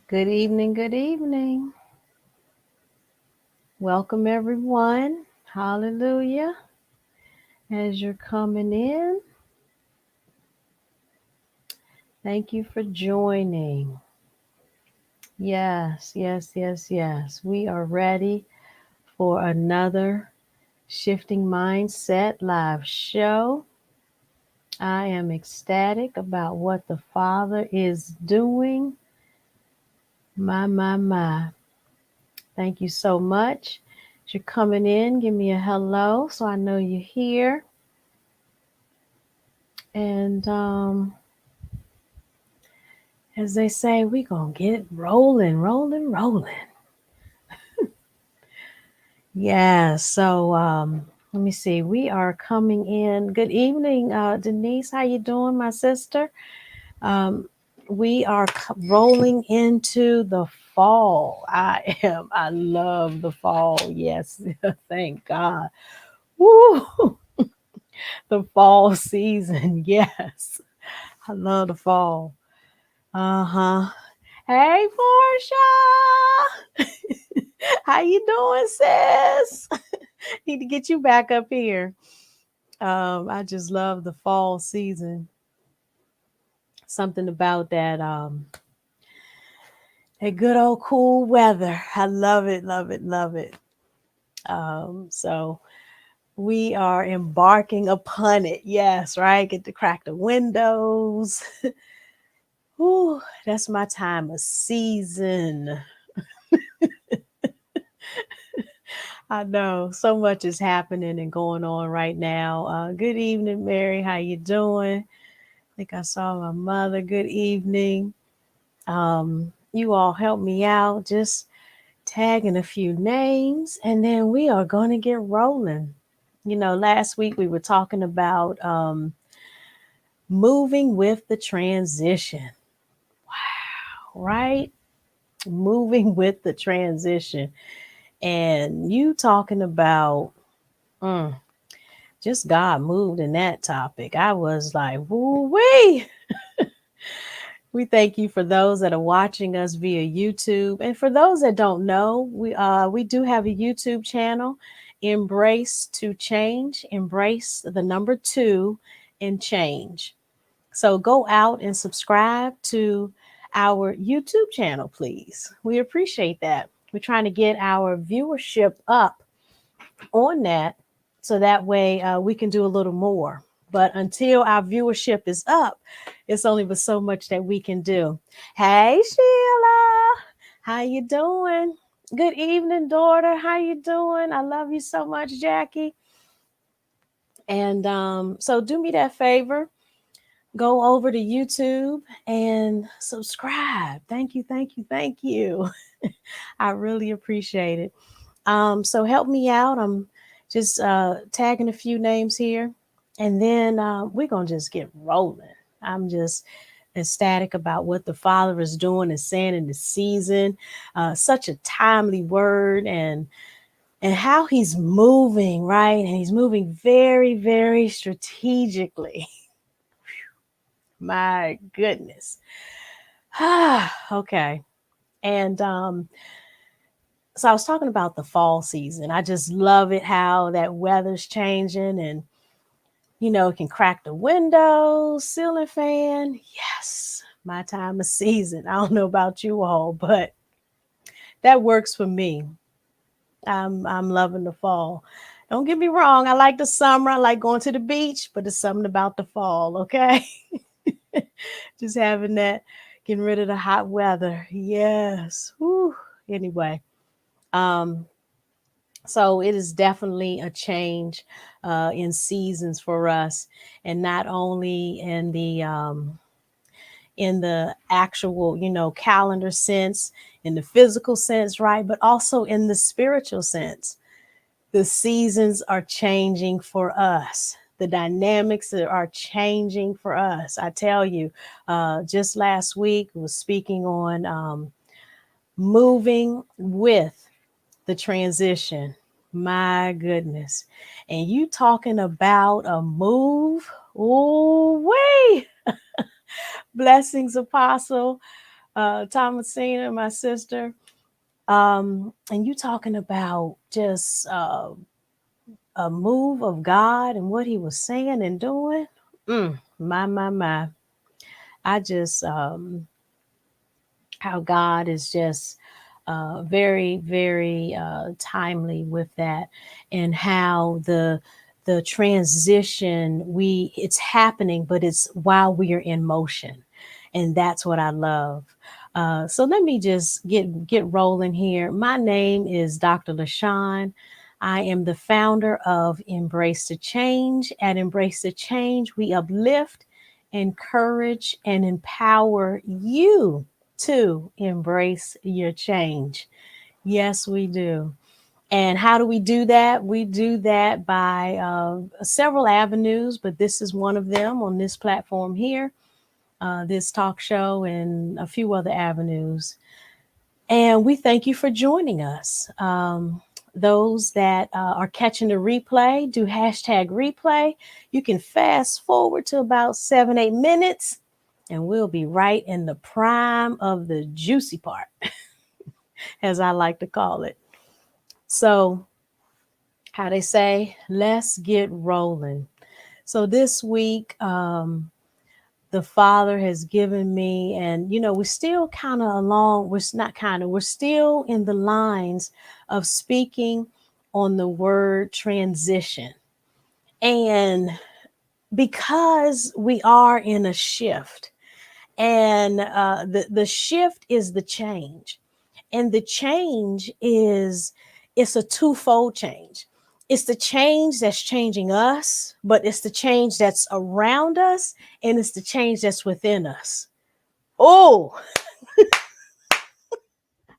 Good evening, good evening. Welcome, everyone. Hallelujah. As you're coming in, thank you for joining. Yes, yes, yes, yes. We are ready for another Shifting Mindset live show. I am ecstatic about what the Father is doing. My. Thank you so much. As you're coming in, give me a hello so I know you're here. And as they say, we gonna get rolling. Yeah. So let me see. We are coming in. Good evening, Denise. How you doing, my sister? Um, we are rolling into the fall. I love the fall. Yes. Thank God. Woo! The fall season. Yes. I love the fall. Uh-huh. Hey, Portia. How you doing, sis? Need to get you back up here. I just love the fall season. Something about that good old cool weather. I love it, love it, love it. So we are embarking upon it. Yes, right. Get to crack the windows. Ooh, that's my time of season. I know so much is happening and going on right now. Good evening, Mary. How you doing? I think I saw my mother. Good evening. You all help me out, just tagging a few names, and then we are going to get rolling. Last week we were talking about moving with the transition. Wow, right? Moving with the transition. And you talking about mm, just God moved in that topic. I was like, woo wee. We thank you for those that are watching us via YouTube. And for those that don't know, we do have a YouTube channel, Embrace to Change, embrace the number 2 and change. So go out and subscribe to our YouTube channel, please. We appreciate that. We're trying to get our viewership up on that so that way we can do a little more. But until our viewership is up, it's only but so much that we can do. Hey, Sheila, how you doing? Good evening, daughter. How you doing? I love you so much, Jackie. And so do me that favor. Go over to YouTube and subscribe. Thank you, thank you, thank you. I really appreciate it. So help me out. I'm just tagging a few names here, and then we're going to just get rolling. I'm just ecstatic about what the Father is doing and saying in the season. Such a timely word, and how he's moving, right? And he's moving very, very strategically. My goodness. Okay. And so I was talking about the fall season. I just love it how that weather's changing and it can crack the windows, ceiling fan. Yes, my time of season. I don't know about you all, but that works for me. I'm loving the fall. Don't get me wrong, I like the summer. I like going to the beach, but it's something about the fall, okay? Just having that, getting rid of the hot weather. Yes. Whew. Anyway, um, so it is definitely a change in seasons for us, and not only in the actual calendar sense, in the physical sense, right, but also in the spiritual sense. The seasons are changing for us. The dynamics are changing for us. I tell you, just last week was speaking on moving with the transition. My goodness. And you talking about a move? Oh, way. Blessings, Apostle. Thomasina, my sister. And you talking about just a move of God and what he was saying and doing. My. I just, how God is just very, very timely with that, and how the transition it's happening, but it's while we are in motion, and that's what I love. So let me just get rolling here. My name is Dr. LaShonne. I am the founder of Embrace the Change. At Embrace the Change, we uplift, encourage, and empower you to embrace your change. Yes, we do. And how do we do that? We do that by several avenues, but this is one of them on this platform here, this talk show, and a few other avenues. And we thank you for joining us. Those that are catching the replay, do hashtag replay. You can fast forward to about 7, 8 minutes, and we'll be right in the prime of the juicy part, as I like to call it. So, how they say, let's get rolling. So, this week, the Father has given me, and we're still kind of along, we're not kind of, we're still in the lines of speaking on the word transition. And because we are in a shift, and the shift is the change, and the change is, it's a twofold change. It's the change that's changing us, but it's the change that's around us, and it's the change that's within us. Oh,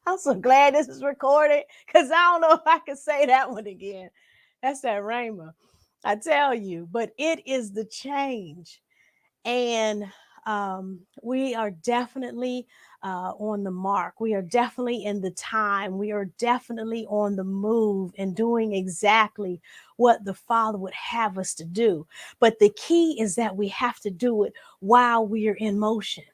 I'm so glad this is recorded, because I don't know if I can say that one again. That's that Rhema, I tell you. But it is the change. And we are definitely on the mark. We are definitely in the time. We are definitely on the move and doing exactly what the Father would have us to do. But the key is that we have to do it while we are in motion.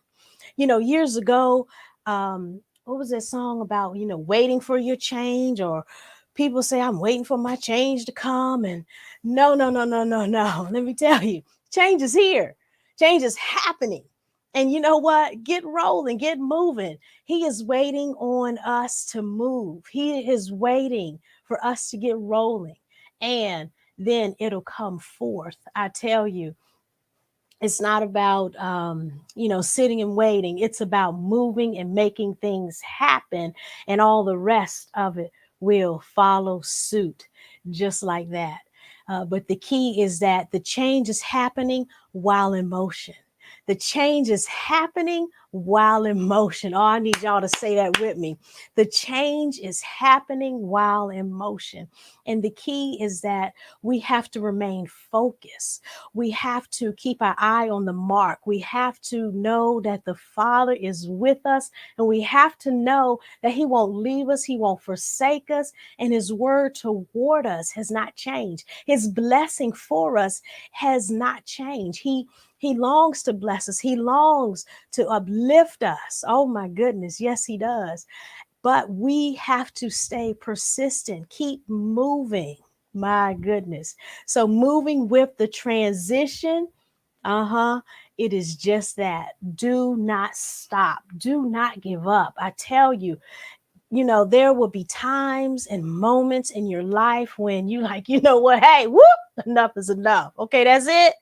Years ago, what was that song about, waiting for your change? Or people say, I'm waiting for my change to come. And no, no, no, no, no, no. Let me tell you, change is here. Change is happening. And you know what? Get rolling, get moving. He is waiting on us to move. He is waiting for us to get rolling. And then it'll come forth. I tell you, it's not about sitting and waiting. It's about moving and making things happen, and all the rest of it will follow suit, just like that. But the key is that the change is happening while in motion. The change is happening while in motion. Oh, I need y'all to say that with me. The change is happening while in motion. And the key is that we have to remain focused. We have to keep our eye on the mark. We have to know that the Father is with us, and we have to know that He won't leave us, He won't forsake us, and His word toward us has not changed. His blessing for us has not changed. He longs to bless us. He longs to uplift us. Oh my goodness. Yes, He does. But we have to stay persistent, keep moving. My goodness. So moving with the transition, it is just that. Do not stop. Do not give up. I tell you, there will be times and moments in your life when you like, you know what? Hey, whoop, enough is enough. Okay, that's it.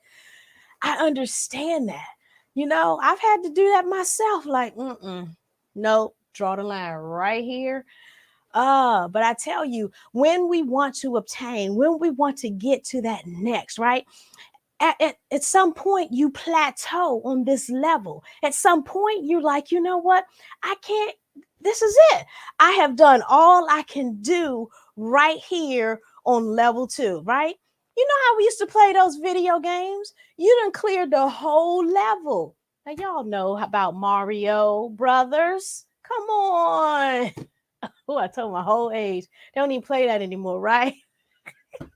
I understand that. I've had to do that myself. Like, nope, draw the line right here. But I tell you, when we want to obtain, when we want to get to that next, right? At some point, you plateau on this level. At some point, you're like, you know what? I can't, this is it. I have done all I can do right here on level 2, right? You know how we used to play those video games? You done cleared the whole level. Now, y'all know about Mario Brothers. Come on. Oh, I told my whole age. They don't even play that anymore, right? They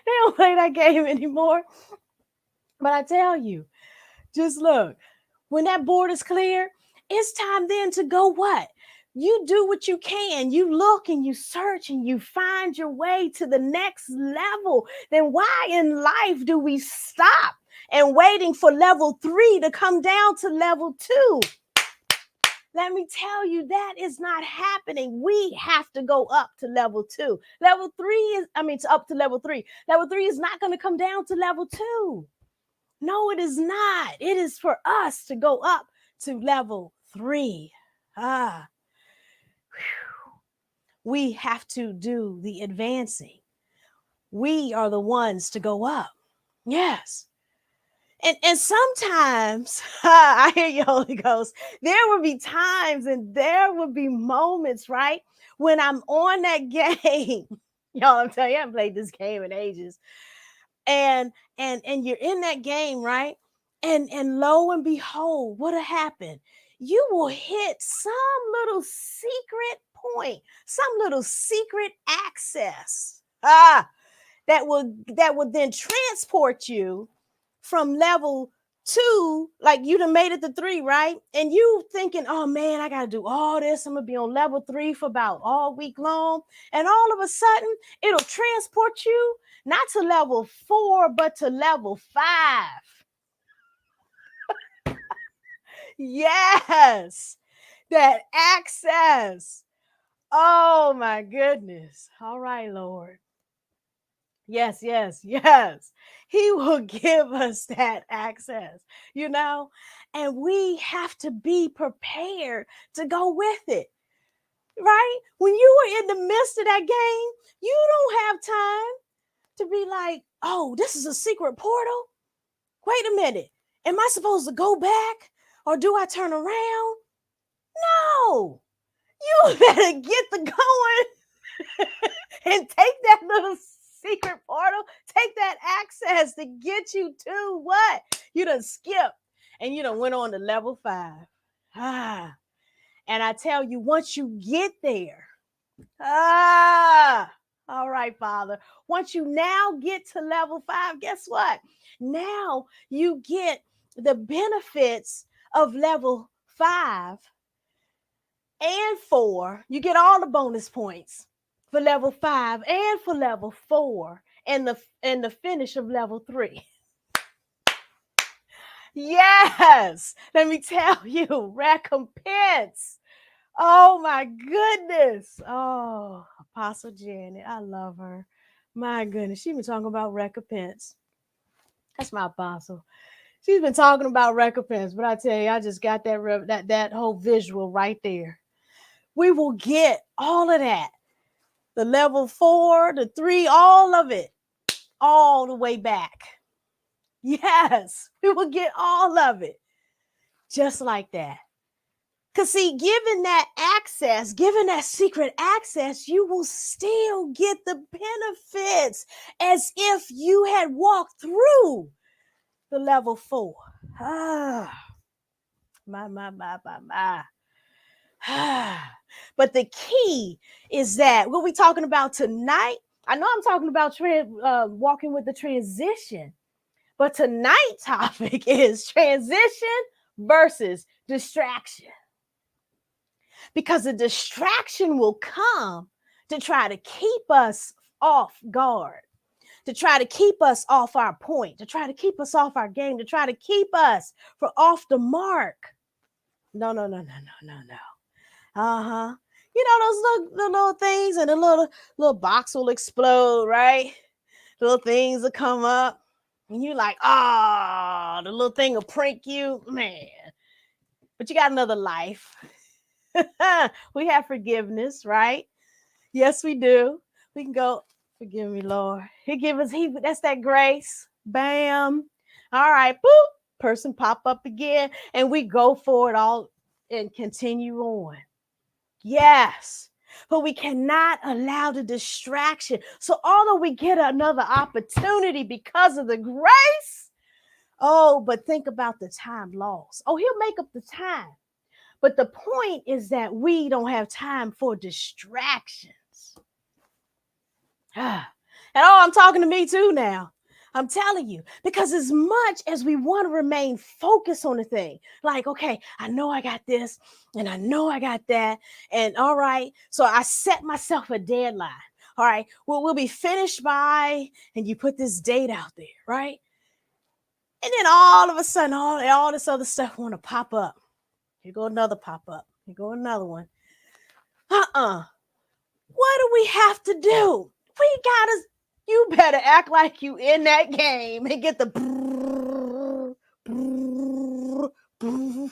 don't play that game anymore. But I tell you, just look, When that board is clear, it's time then to go what? You do what you can. You look and you search and you find your way to the next level. Then why in life do we stop and waiting for level 3 to come down to level 2? Let me tell you, that is not happening. We have to go up to level 2. Level 3 is, up to level 3. Level 3 is not going to come down to level 2. No, it is not. It is for us to go up to level 3. We have to do the advancing. We are the ones to go up. Yes. And sometimes, I hear you, Holy Ghost, there will be times and there will be moments, right, when I'm on that game. Y'all, I'm telling you, I haven't played this game in ages. And you're in that game, right? And lo and behold, what'll happen? You will hit some little secret point, some little secret access. That would then transport you from level 2, like you done made it to 3, right? And you thinking, oh man, I gotta do all this. I'm gonna be on level 3 for about all week long. And all of a sudden, it'll transport you not to level 4, but to level 5. Yes, that access. Oh my goodness. All right, Lord. Yes, yes, yes. He will give us that access, and we have to be prepared to go with it, right? When you are in the midst of that game, you don't have time to be like, oh, this is a secret portal. Wait a minute. Am I supposed to go back or do I turn around? No, you better get the going and take that little secret portal, take that access to get you to what? You done skipped and you done went on to level 5. And I tell you, once you get there, all right, Father, once you now get to level 5, guess what? Now you get the benefits of level 5 and 4. You get all the bonus points for level 5 and for level 4 and the finish of level 3. Yes, let me tell you, recompense. Oh my goodness. Oh, Apostle Janet, I love her. My goodness, she's been talking about recompense. That's my apostle. She's been talking about recompense, but I tell you, I just got that whole visual right there. We will get all of that. The level 4, the 3, all of it, all the way back. Yes, we will get all of it. Just like that. Because see, given that access, given that secret access, you will still get the benefits as if you had walked through the level 4. My. But the key is that what we're talking about tonight, I know I'm talking about walking with the transition, but tonight's topic is transition versus distraction. Because the distraction will come to try to keep us off guard, to try to keep us off our point, to try to keep us off our game, to try to keep us from off the mark. No. You know those little things, and the little box will explode, right? Little things will come up, and you're like, the little thing will prank you, man. But you got another life. We have forgiveness, right? Yes, we do. We can go, forgive me, Lord. That's that grace. Bam. All right, boop. Person pop up again, and we go for it all and continue on. Yes, but we cannot allow the distraction. So although we get another opportunity because of the grace, but think about the time lost. He'll make up the time. But the point is that we don't have time for distractions. And I'm talking to me too now. I'm telling you, because as much as we want to remain focused on the thing, like, okay, I know I got this and I know I got that. And all right, so I set myself a deadline. All right, well, we'll be finished by, and you put this date out there, right? And then all of a sudden, all this other stuff want to pop up. Here go another pop up. Here go another one. What do we have to do? We gotta, you better act like you in that game and get the brrr, brrr, brrr.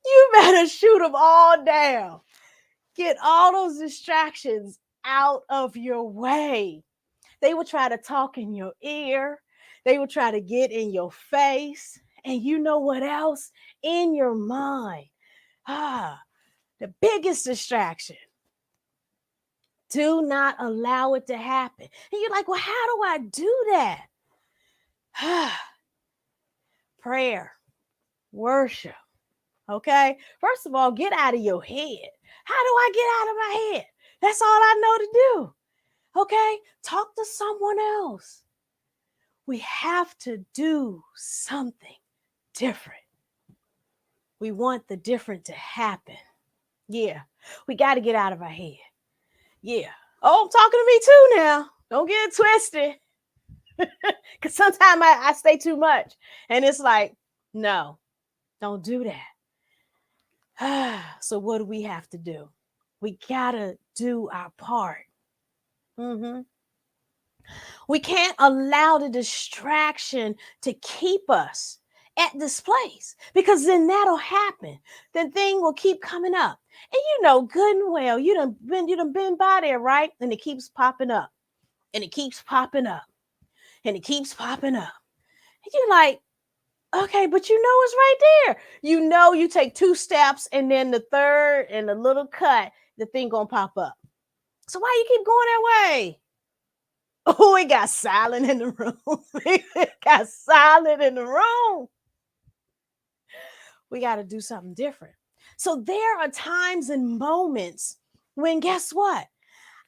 You better shoot them all down. Get all those distractions out of your way. They will try to talk in your ear. They will try to get in your face. And you know what else? In your mind. The biggest distraction. Do not allow it to happen. And you're like, well, how do I do that? Prayer, worship. Okay. First of all, get out of your head. How do I get out of my head? That's all I know to do. Okay. Talk to someone else. We have to do something different. We want the different to happen. Yeah. We got to get out of our head. Yeah. Oh, I'm talking to me too now. Don't get it twisted. Because sometimes I stay too much. And it's like, no, don't do that. So what do we have to do? We got to do our part. Mm-hmm. We can't allow the distraction to keep us at this place, because then that'll happen. The thing will keep coming up. And you know good and well, you done been by there, right? And it keeps popping up. And it keeps popping up. And it keeps popping up. And you're like, okay, but you know it's right there. You know you take 2 steps and then the third and the little cut, the thing gonna pop up. So why you keep going that way? Oh, it got silent in the room. It got silent in the room. We got to do something different. So there are times and moments when, guess what?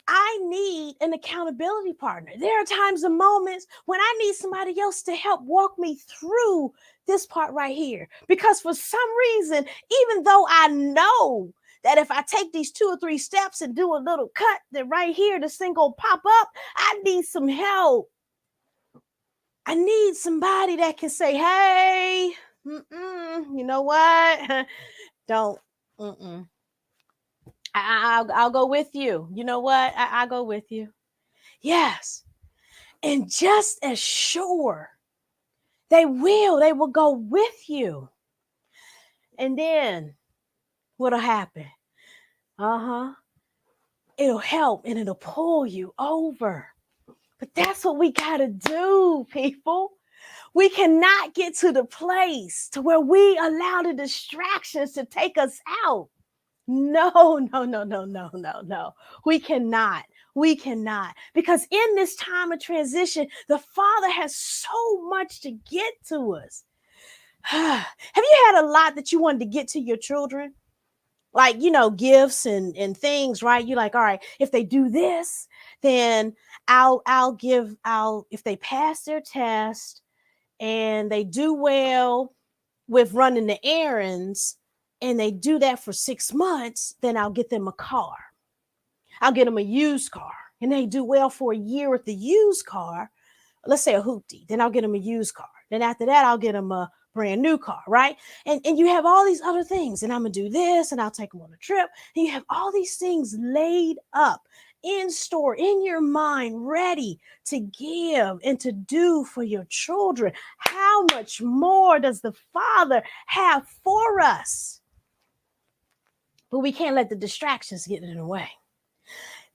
I need an accountability partner. There are times and moments when I need somebody else to help walk me through this part right here. Because for some reason, even though I know that if I take these 2 or 3 steps and do a little cut, that right here, this thing gonna pop up, I need some help. I need somebody that can say, hey, you know what? Don't. I'll go with you. You know what? I'll go with you. Yes. And just as sure, they will go with you. And then what'll happen? It'll help and it'll pull you over. But that's what we got to do, people. We cannot get to the place to where we allow the distractions to take us out. No. We cannot. We cannot. Because in this time of transition, the Father has so much to get to us. Have you had a lot that you wanted to get to your children? Like, gifts and things, right? You're like, all right, if they do this, then I'll if they pass their test and they do well with running the errands and they do that for 6 months, then I'll get them a car. I'll get them a used car. And they do well for a year with the used car, let's say a hoopty, then I'll get them a used car. Then after that, I'll get them a brand new car, right? And you have all these other things, and I'm gonna do this, and I'll take them on a trip. And you have all these things laid up in store in your mind, ready to give and to do for your children. How much more does the Father have for us? But we can't let the distractions get in the way.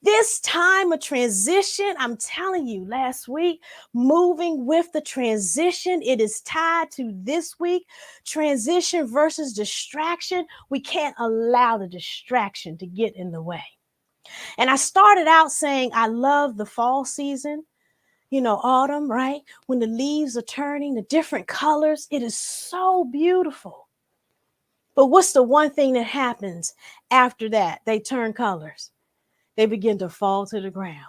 This time of transition, I'm telling you, last week, moving with the transition, it is tied to this week. Transition versus distraction. We can't allow the distraction to get in the way. And I started out saying I love the fall season, autumn, right? When the leaves are turning, the different colors, it is so beautiful. But what's the one thing that happens after that? They turn colors. They begin to fall to the ground.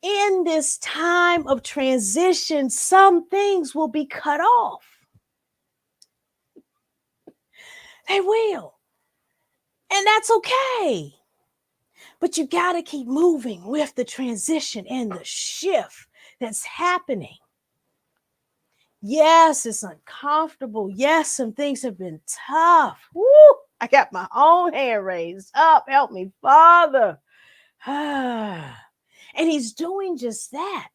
In this time of transition, some things will be cut off. They will. And that's okay. But you got to keep moving with the transition and the shift that's happening. Yes, it's uncomfortable. Yes, some things have been tough. Woo! I got my own hand raised up. Help me, Father. And he's doing just that.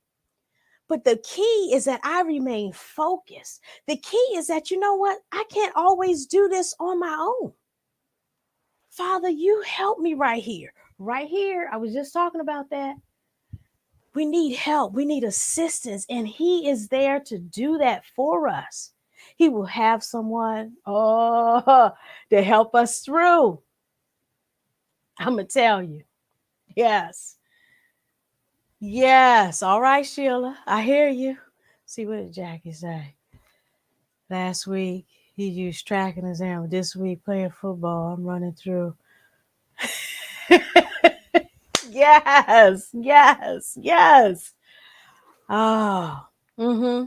But the key is that I remain focused. The key is that, you know what? I can't always do this on my own. Father, you help me right here. Right here. I was just talking about that. We need help. We need assistance. And he is there to do that for us. He will have someone, to help us through. I'm going to tell you. Yes. Yes. All right, Sheila. I hear you. See, what did Jackie say? Last week, he used tracking exam. This week, playing football. I'm running through. Yes. Yes. Yes. Oh. Mm-hmm.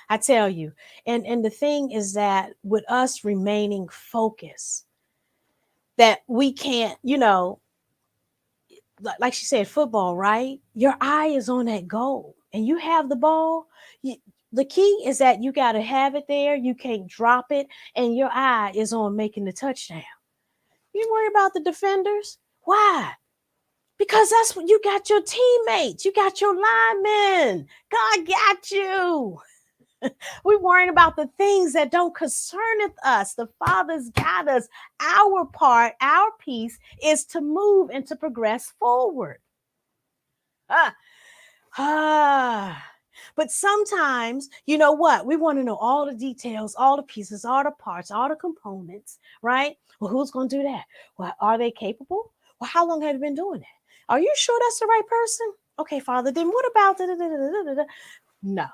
I tell you. And the thing is that with us remaining focused, that we can't, like she said, football, right? Your eye is on that goal and you have the ball. The key is that you got to have it there. You can't drop it. And your eye is on making the touchdown. You worry about the defenders. Why? Because that's what you got, your teammates. You got your linemen. God got you. We're worrying about the things that don't concern us. The Father's got us. Our part, our piece is to move and to progress forward. But sometimes, you know what? We want to know all the details, all the pieces, all the parts, all the components, right? Well, who's going to do that? Well, are they capable? Well, how long have they been doing that? Are you sure that's the right person? Okay, Father, then what about No.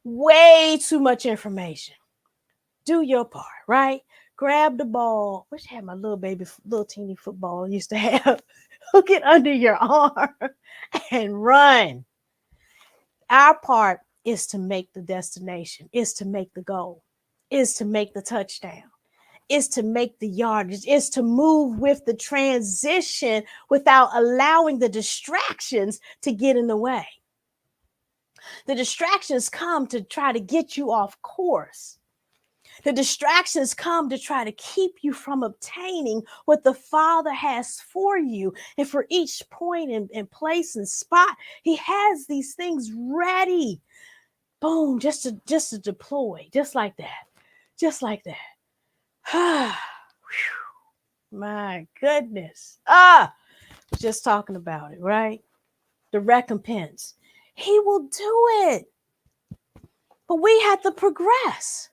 Way too much information. Do your part, right? Grab the ball. Wish I had my little baby, little teeny football I used to have. Hook it under your arm and run. Our part is to make the destination, is to make the goal, is to make the touchdown, is to make the yardage, is to move with the transition without allowing the distractions to get in the way. The distractions come to try to get you off course. The distractions come to try to keep you from obtaining what the Father has for you. And for each point and place and spot, he has these things ready. Boom, just to deploy, just like that. Just like that. My goodness. Just talking about it, right? The recompense. He will do it. But we have to progress.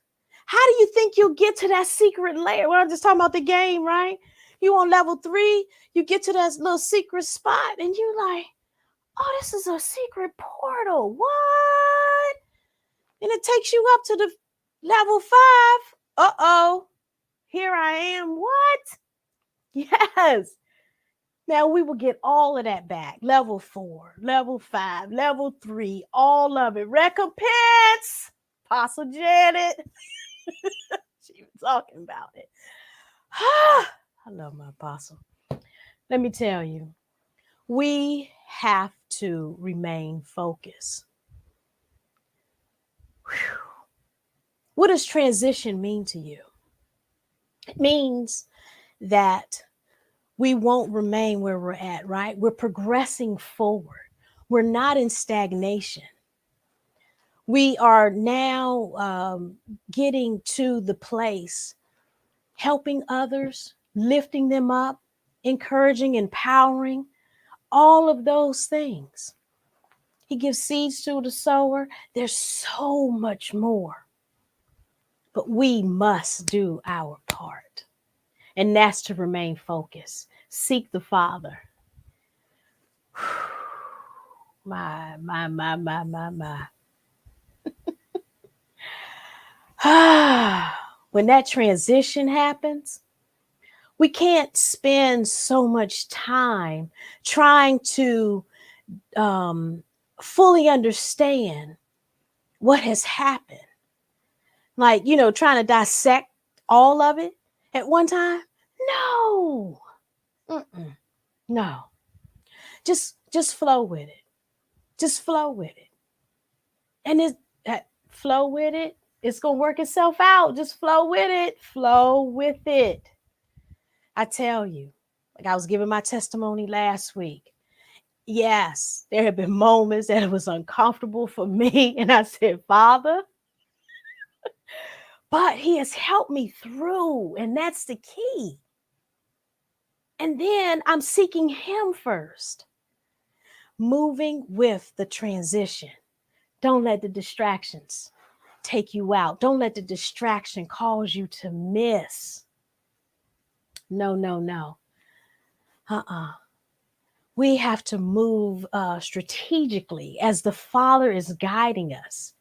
How do you think you'll get to that secret layer? Well, I'm just talking about the game, right? You on level 3, you get to that little secret spot, and you're like, oh, this is a secret portal. What? And it takes you up to the level 5. Uh-oh. Here I am. What? Yes. Now we will get all of that back. Level 4, level 5, level 3, all of it. Recompense. Apostle Janet. She was talking about it. I love my apostle. Let me tell you, we have to remain focused. Whew. What does transition mean to you? It means that we won't remain where we're at, right? We're progressing forward. We're not in stagnation. We are now getting to the place, helping others, lifting them up, encouraging, empowering, all of those things. He gives seeds to the sower. There's so much more. But we must do our part. And that's to remain focused. Seek the Father. My. When that transition happens, we can't spend so much time trying to um, fully understand what has happened. Like, trying to dissect all of it at one time. No. Mm-mm. No. Just flow with it. Just flow with it. And flow with it. It's going to work itself out. Just flow with it. Flow with it. I tell you, like I was giving my testimony last week. Yes, there have been moments that it was uncomfortable for me. And I said, Father, but he has helped me through. And that's the key. And then I'm seeking him first, moving with the transition. Don't let the distractions take you out. Don't let the distraction cause you to miss. No, no, no. We have to move strategically as the Father is guiding us.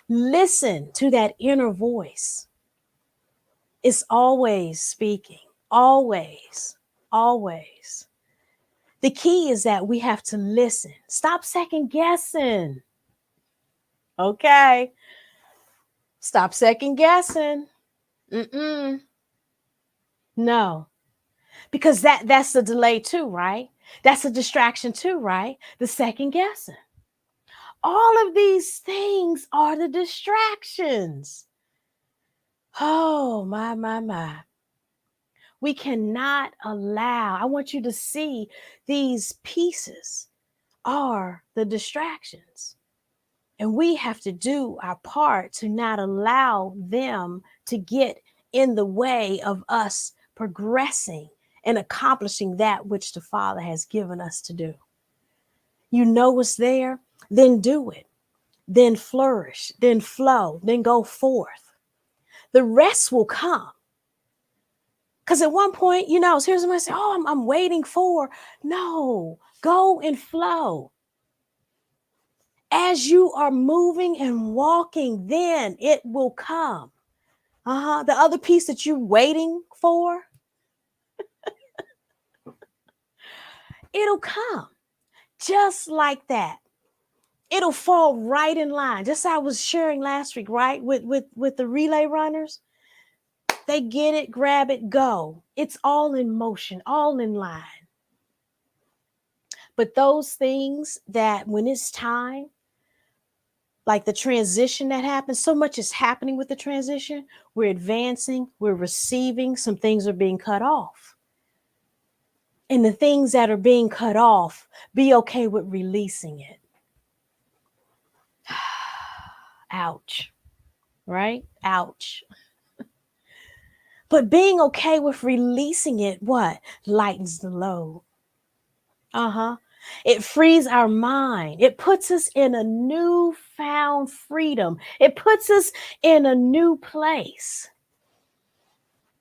Listen to that inner voice. It's always speaking, always, always. The key is that we have to listen. Stop second guessing. Okay. Stop second guessing. No. Because that's the delay too, right? That's a distraction too, right? The second guessing. All of these things are the distractions. Oh, my. We cannot allow, I want you to see these pieces are the distractions. And we have to do our part to not allow them to get in the way of us progressing and accomplishing that which the Father has given us to do. You know what's there, then do it. Then flourish, then flow, then go forth. The rest will come. Because at one point, I was hearing somebody say, oh, I'm waiting for. No, go and flow. As you are moving and walking, then it will come. The other piece that you're waiting for, it'll come just like that. It'll fall right in line. Just as I was sharing last week, right? With the relay runners. They get it, grab it, go. It's all in motion, all in line. But those things that when it's time, like the transition that happens, so much is happening with the transition. We're advancing, we're receiving, some things are being cut off. And the things that are being cut off, be okay with releasing it. Ouch, right? Ouch. But being okay with releasing it, what? Lightens the load. It frees our mind. It puts us in a newfound freedom. It puts us in a new place.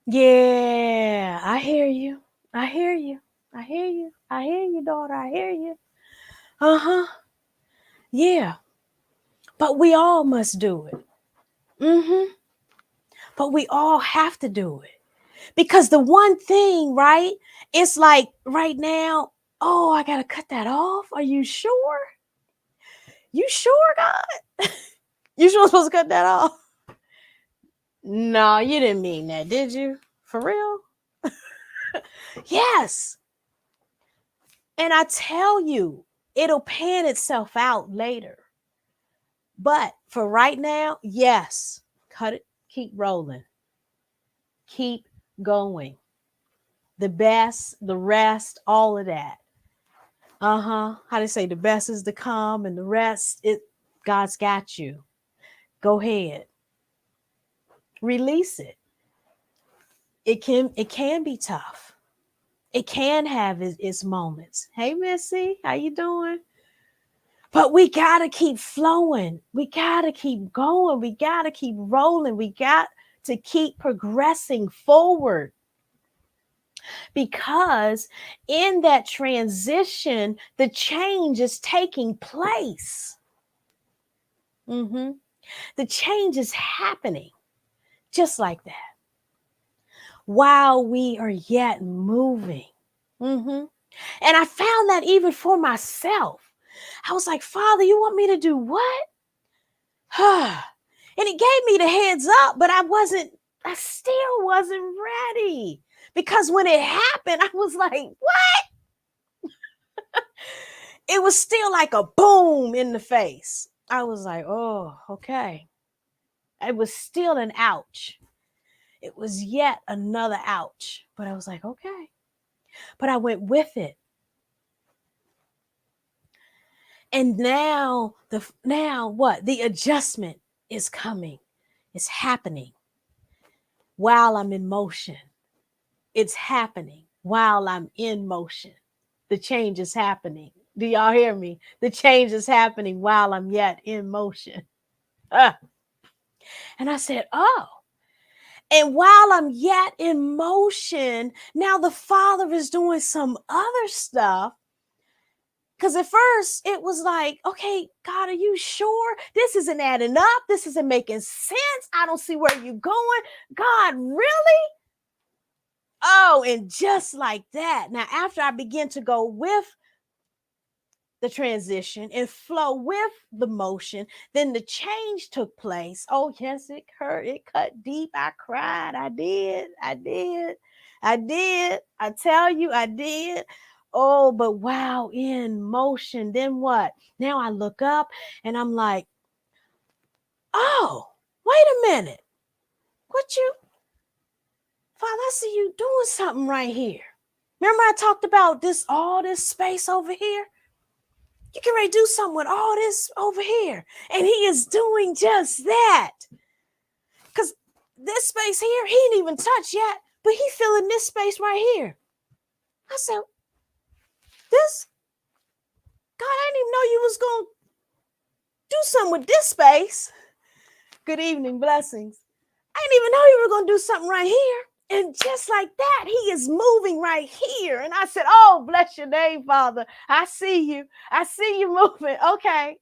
Yeah, I hear you. I hear you. I hear you. I hear you, daughter. I hear you. Yeah. But we all must do it. But we all have to do it. Because the one thing, right? It's like right now, oh, I got to cut that off. Are you sure? You sure, God? You sure supposed to cut that off? No, you didn't mean that, did you? For real? Yes. And I tell you, it'll pan itself out later. But for right now, yes, cut it, keep rolling. Keep going. The best, the rest, all of that. How they say the best is to come and the rest, God's got you. Go ahead. Release it. It can be tough. It can have its moments. Hey, Missy, how you doing? But we got to keep flowing. We got to keep going. We got to keep rolling. We got to keep progressing forward. Because in that transition, the change is taking place. The change is happening. Just like that. While we are yet moving. And I found that even for myself. I was like, Father, you want me to do what? And it gave me the heads up, but I still wasn't ready. Because when it happened, I was like, what? It was still like a boom in the face. I was like, oh, okay. It was still an ouch. It was yet another ouch. But I was like, okay. But I went with it. And now what? The adjustment is coming. It's happening while I'm in motion. It's happening while I'm in motion. The change is happening. Do y'all hear me? The change is happening while I'm yet in motion. And I said, oh. And while I'm yet in motion, now the Father is doing some other stuff. Because at first it was like, okay, God, are you sure? This isn't adding up. This isn't making sense. I don't see where you're going. God, really? Oh, and just like that. Now, after I began to go with the transition and flow with the motion, then the change took place. Oh, yes, it hurt. It cut deep. I cried. I did. I tell you, I did. Oh, but wow, in motion. Then what? Now I look up and I'm like, oh, wait a minute. Father, I see you doing something right here. Remember I talked about all this space over here? You can ready to do something with all this over here. And he is doing just that. Because this space here, he ain't even touched yet, but he filling this space right here. I said, God, I didn't even know you was going to do something with this space. Good evening, blessings. I didn't even know you were going to do something right here. And just like that, he is moving right here. And I said, oh, bless your name, Father. I see you. I see you moving. Okay.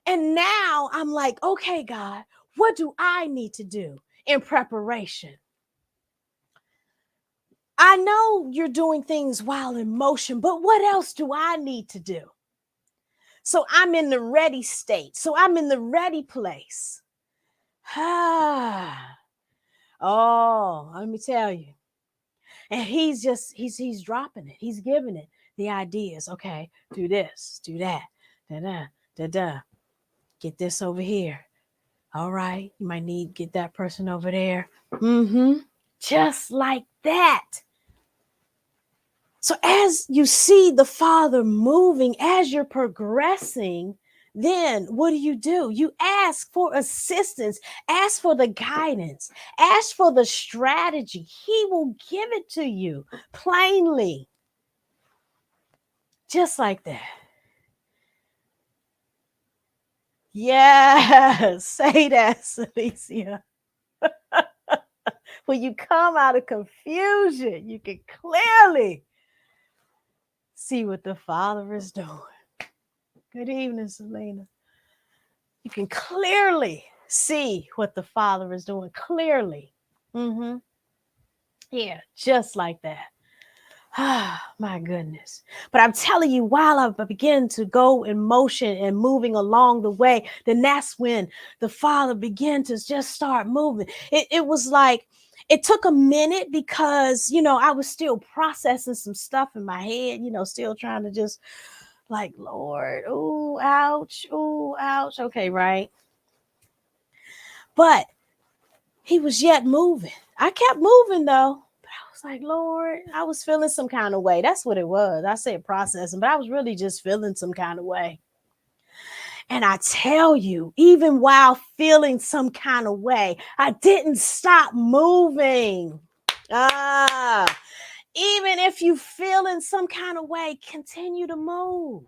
And now I'm like, okay, God, what do I need to do in preparation? I know you're doing things while in motion, but what else do I need to do? So I'm in the ready state. So I'm in the ready place. Oh, let me tell you. And he's dropping it. He's giving it the ideas. Okay, do this, do that, da. Get this over here. All right, you might need get that person over there. Just like that. So as you see the Father moving, as you're progressing, then what do? You ask for assistance, ask for the guidance, ask for the strategy. He will give it to you plainly. Just like that. Yes, say that, Celicia. When you come out of confusion, you can clearly see what the Father is doing. Good evening, Selena. You can clearly see what the Father is doing. Clearly. Yeah, just like that. My goodness. But I'm telling you, while I begin to go in motion and moving along the way, then that's when the Father began to just start moving. It was like, it took a minute because, I was still processing some stuff in my head, still trying to just like, Lord, ooh, ouch, ooh, ouch. Okay, right. But he was yet moving. I kept moving though. Like, Lord, I was feeling some kind of way. That's what it was. I said processing, but I was really just feeling some kind of way. And I tell you, even while feeling some kind of way, I didn't stop moving. Even if you feel in some kind of way, continue to move.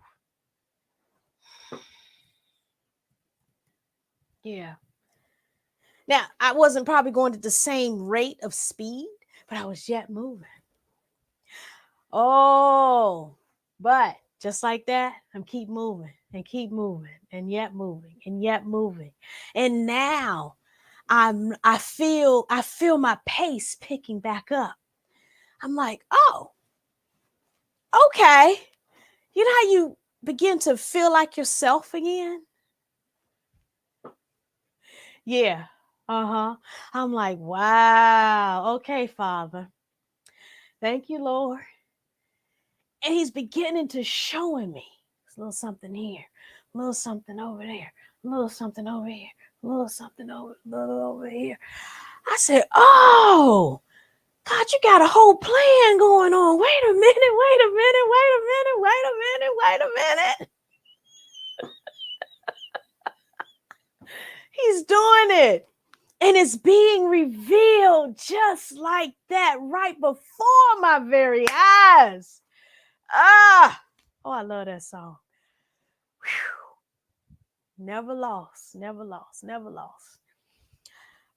Yeah. Now, I wasn't probably going at the same rate of speed, but I was yet moving. Oh, but just like that, I'm keep moving. and keep moving and yet moving and yet moving. And now I feel my pace picking back up. I'm like, oh, okay. You know how you begin to feel like yourself again? Yeah. Uh-huh. I'm like, wow. Okay, Father. Thank you, Lord. And he's beginning to showing me a little something here, a little something over there, a little something over here, a little something little over here. I said, oh, God, you got a whole plan going on. Wait a minute, wait a minute, wait a minute, wait a minute, wait a minute. He's doing it. And it's being revealed just like that right before my very eyes. Ah, oh, I love that song. Whew. Never lost, never lost, never lost.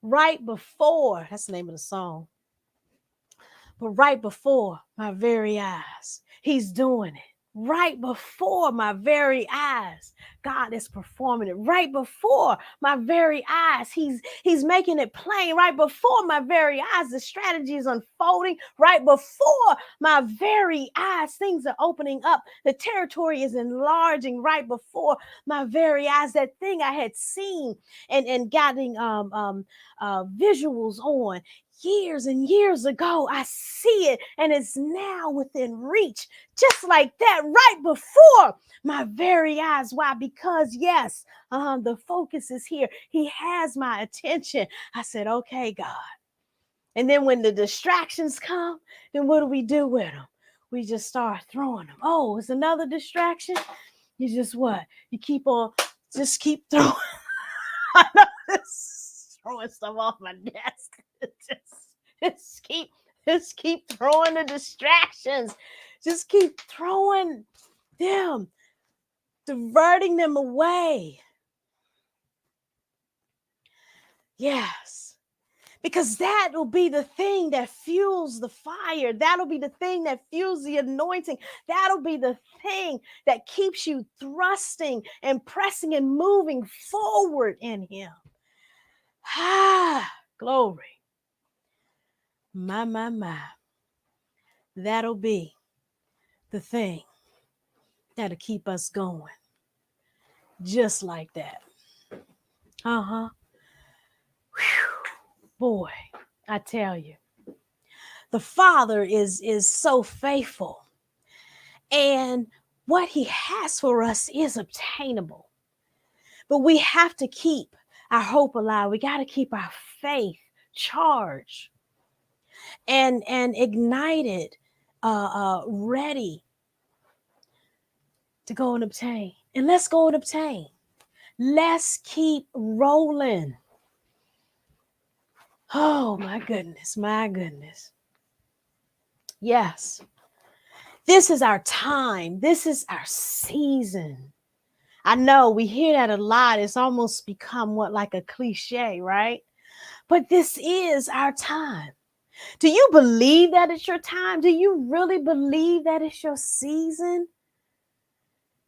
Right before, that's the name of the song. But right before my very eyes, he's doing it. Right before my very eyes, God is performing it. Right before my very eyes, he's making it plain. Right before my very eyes, the strategy is unfolding. Right before my very eyes, things are opening up. The territory is enlarging. Right before my very eyes, that thing I had seen and getting visuals on years and years ago, I see it and it's now within reach, just like that, right before my very eyes. Why? Because yes, the focus is here. He has my attention. I said, okay, God. And then when the distractions come, then what do we do with them? We just start throwing them. Oh, it's another distraction. You just what? You just keep throwing. Throwing stuff off my desk. Just keep throwing the distractions. Just keep throwing them, diverting them away. Yes. Because that will be the thing that fuels the fire. That'll be the thing that fuels the anointing. That'll be the thing that keeps you thrusting and pressing and moving forward in him. Ah, glory. My. That'll be the thing that'll keep us going. Just like that. Uh-huh. Whew. Boy, I tell you. The Father is so faithful. And what he has for us is obtainable. But we have to keep our hope alive. We got to keep our faith charged and ignited, ready to go and obtain. And let's go and obtain. Let's keep rolling. Oh, my goodness, my goodness. Yes. This is our time. This is our season. I know we hear that a lot. It's almost become like a cliche, right? But this is our time. Do you believe that it's your time? Do you really believe that it's your season?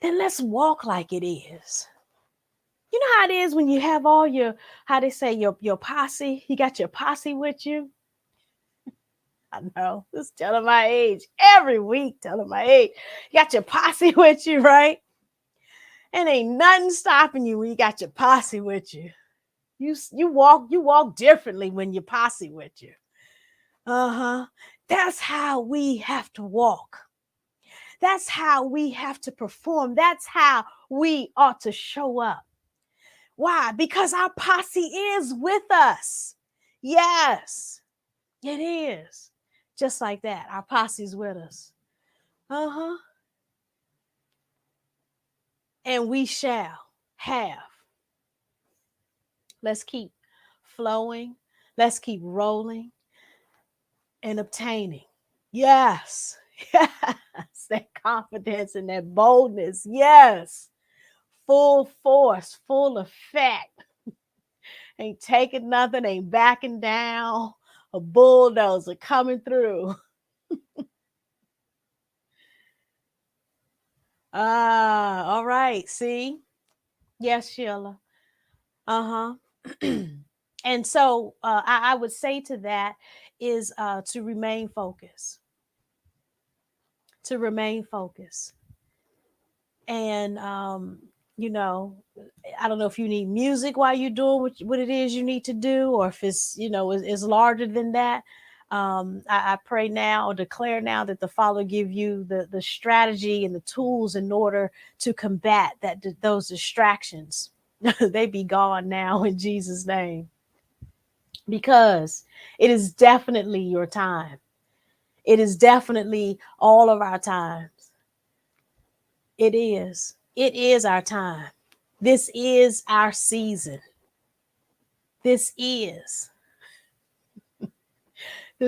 Then let's walk like it is. You know how it is when you have all your, how they say, your posse? You got your posse with you? I know, just telling my age. Every week telling my age. You got your posse with you, right? And ain't nothing stopping you when you got your posse with you. You walk differently when your posse with you. Uh-huh. That's how we have to walk. That's how we have to perform. That's how we ought to show up. Why? Because our posse is with us. Yes, it is. Just like that. Our posse's with us. Uh-huh. And we shall have. Let's keep flowing. Let's keep rolling and obtaining. Yes. Yes. That confidence and that boldness. Yes. Full force, full effect. Ain't taking nothing, ain't backing down. A bulldozer coming through. All right. See? Yes, Sheila. Uh-huh. And so I would say to that is to remain focused, to remain focused. And you know, I don't know if you need music while you're doing what it is you need to do, or if it's, is larger than that. I pray now or declare now that the Father give you the strategy and the tools in order to combat those distractions. They be gone now in Jesus' name, because it is definitely your time. It is definitely all of our times. It is. It is our time. This is our season. This is.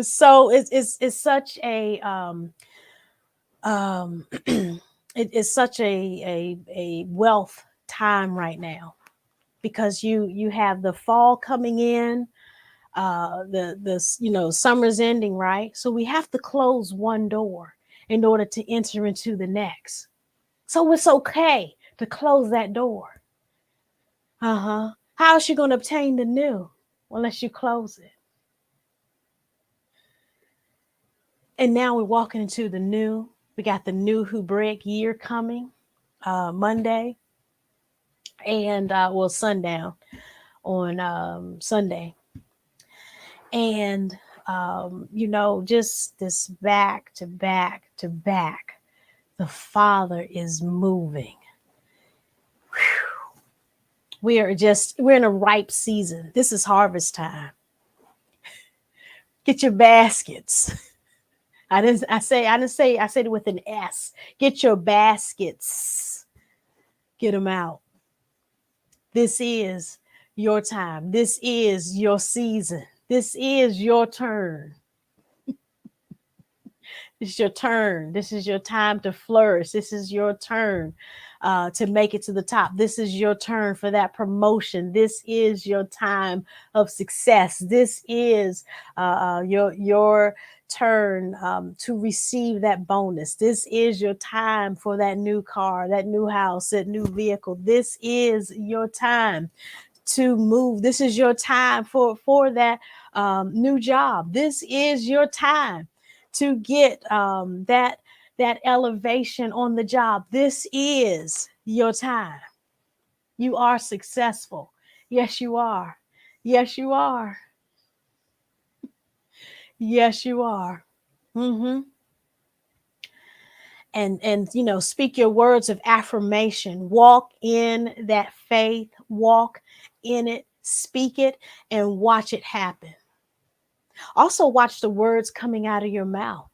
So it's such a it is such a wealth time right now, because you have the fall coming in, the summer's ending, right? So we have to close one door in order to enter into the next. So it's okay to close that door. Uh-huh. How is she going to obtain the new unless you close it? And now we're walking into the new. We got the new Hebraic year coming Monday, and sundown on Sunday. And just this back to back to back, the Father is moving. We're in a ripe season. This is harvest time. Get your baskets. I said it with an S. Get your baskets. Get them out. This is your time. This is your season. This is your turn. This is your turn. This is your time to flourish. This is your turn to make it to the top. This is your turn for that promotion. This is your time of success. This is your turn to receive that bonus. This is your time for that new car, that new house, that new vehicle. This is your time to move. This is your time for that new job. This is your time to get that elevation on the job. This is your time. You are successful. Yes, you are. Yes, you are. Yes, you are. Mm-hmm. And speak your words of affirmation. Walk in that faith. Walk in it. Speak it and watch it happen. Also, watch the words coming out of your mouth,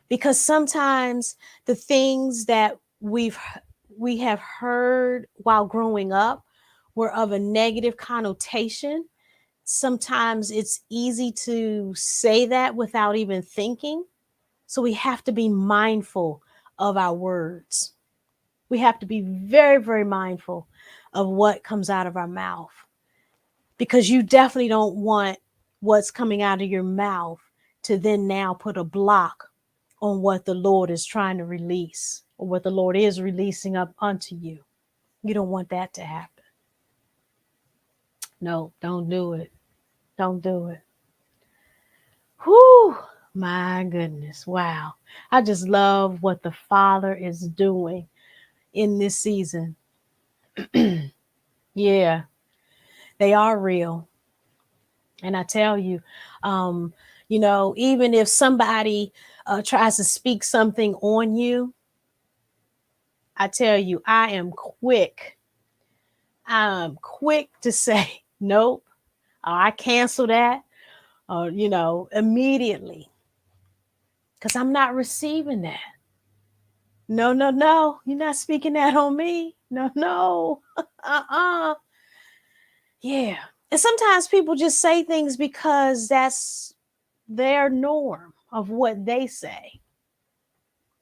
because sometimes the things that we have heard while growing up were of a negative connotation. Sometimes it's easy to say that without even thinking. So we have to be mindful of our words. We have to be very, very mindful of what comes out of our mouth, because you definitely don't want what's coming out of your mouth to then now put a block on what the Lord is trying to release, or what the Lord is releasing up unto you. You don't want that to happen. No, don't do it. Don't do it. Whew, my goodness. Wow. I just love what the Father is doing in this season. Yeah, they are real. And I tell you, even if somebody tries to speak something on you, I tell you, I'm quick to say, nope, I cancel that, immediately, because I'm not receiving that. No, no, no, you're not speaking that on me. No, no, yeah. And sometimes people just say things because that's their norm of what they say.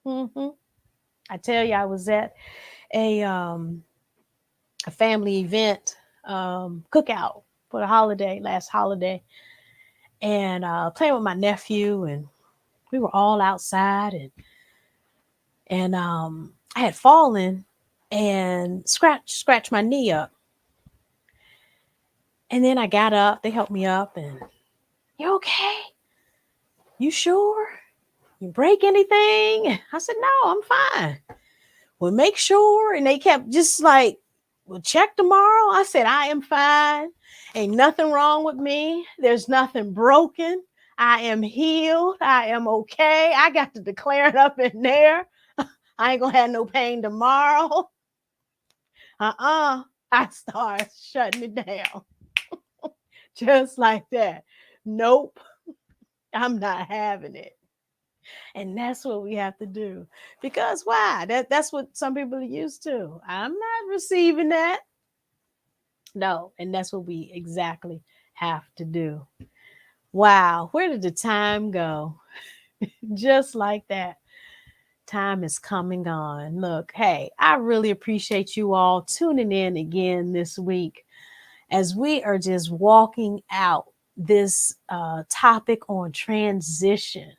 Hmm. I tell you, I was at a family event, cookout for the last holiday, and playing with my nephew, and we were all outside, And I had fallen and scratched my knee up. And then I got up. They helped me up, and you okay? You sure? You break anything? I said, no, I'm fine. Well, make sure. And they kept just like, well, check tomorrow. I said, I am fine. Ain't nothing wrong with me. There's nothing broken. I am healed. I am okay. I got to declare it up in there. I ain't gonna have no pain tomorrow. I started shutting it down. Just like that. Nope, I'm not having it. And that's what we have to do. Because why? That's what some people are used to. I'm not receiving that. No, and that's what we exactly have to do. Wow, where did the time go? Just like that. Time is coming on. Look, hey, I really appreciate you all tuning in again this week as we are just walking out this topic on transition,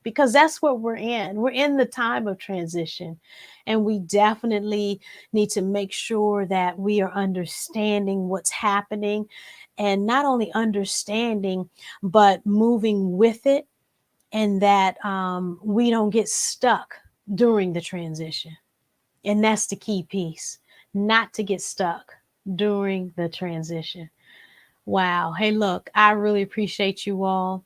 because that's what we're in. We're in the time of transition, and we definitely need to make sure that we are understanding what's happening, and not only understanding, but moving with it, and that we don't get stuck during the transition. And that's the key piece, not to get stuck during the transition. Wow. Hey, look, I really appreciate you all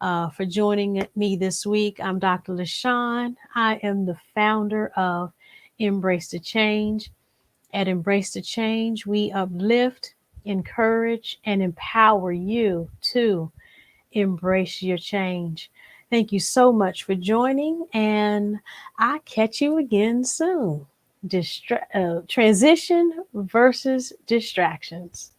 for joining me this week. I'm Dr. LaShonne. I am the founder of Embrace the Change. At Embrace the Change, we uplift, encourage, and empower you to embrace your change. Thank you so much for joining, and I'll catch you again soon. Transition versus distractions.